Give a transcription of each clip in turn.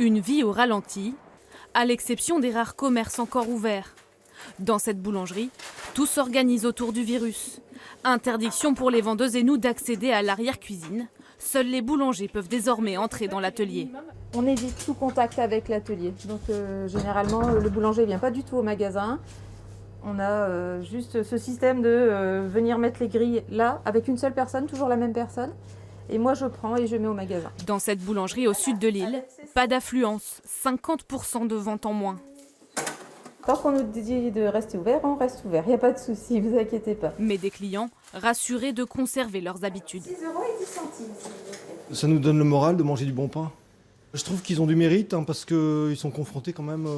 Une vie au ralenti, à l'exception des rares commerces encore ouverts. Dans cette boulangerie, tout s'organise autour du virus. Interdiction pour les vendeuses et nous d'accéder à l'arrière-cuisine. Seuls les boulangers peuvent désormais entrer dans l'atelier. On évite tout contact avec l'atelier. Donc généralement, le boulanger ne vient pas du tout au magasin. On a juste ce système de venir mettre les grilles là, avec une seule personne, toujours la même personne. Et moi, je prends et je mets au magasin. Dans cette boulangerie au sud de l'île, pas d'affluence, 50% de ventes en moins. Tant qu'on nous dit de rester ouvert, on reste ouvert. Il n'y a pas de souci, vous inquiétez pas. Mais des clients rassurés de conserver leurs habitudes. 6,10 €. Ça nous donne le moral de manger du bon pain. Je trouve qu'ils ont du mérite parce qu'ils sont confrontés quand même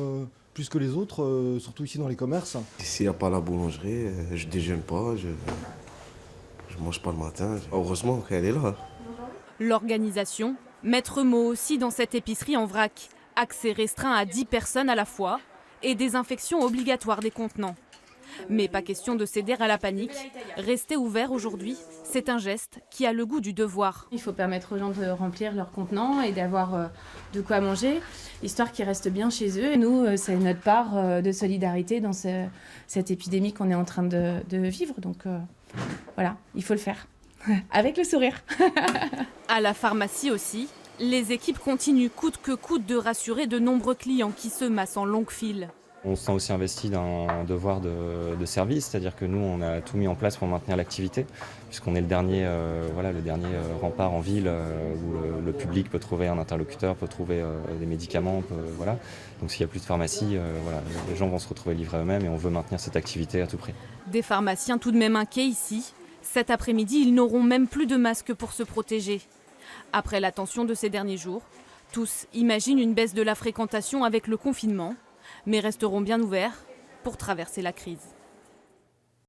plus que les autres, surtout ici dans les commerces. S'il n'y a pas la boulangerie, je déjeune pas, je mange pas le matin. Heureusement qu'elle est là. L'organisation, maître mot aussi dans cette épicerie en vrac. Accès restreint à 10 personnes à la fois et désinfection obligatoire des contenants. Mais pas question de céder à la panique. Rester ouvert aujourd'hui, c'est un geste qui a le goût du devoir. Il faut permettre aux gens de remplir leurs contenants et d'avoir de quoi manger, histoire qu'ils restent bien chez eux. Nous, c'est notre part de solidarité dans cette épidémie qu'on est en train de vivre. Donc voilà, il faut le faire. Avec le sourire. À la pharmacie aussi, les équipes continuent coûte que coûte de rassurer de nombreux clients qui se massent en longue file. On se sent aussi investi d'un devoir de service, c'est-à-dire que nous, on a tout mis en place pour maintenir l'activité, puisqu'on est le dernier rempart en ville où le public peut trouver un interlocuteur, peut trouver des médicaments. Voilà. Donc s'il n'y a plus de pharmacie, les gens vont se retrouver livrés à eux-mêmes et on veut maintenir cette activité à tout prix. Des pharmaciens tout de même inquiets ici. Cet après-midi, ils n'auront même plus de masques pour se protéger. Après la tension de ces derniers jours, tous imaginent une baisse de la fréquentation avec le confinement, mais resteront bien ouverts pour traverser la crise.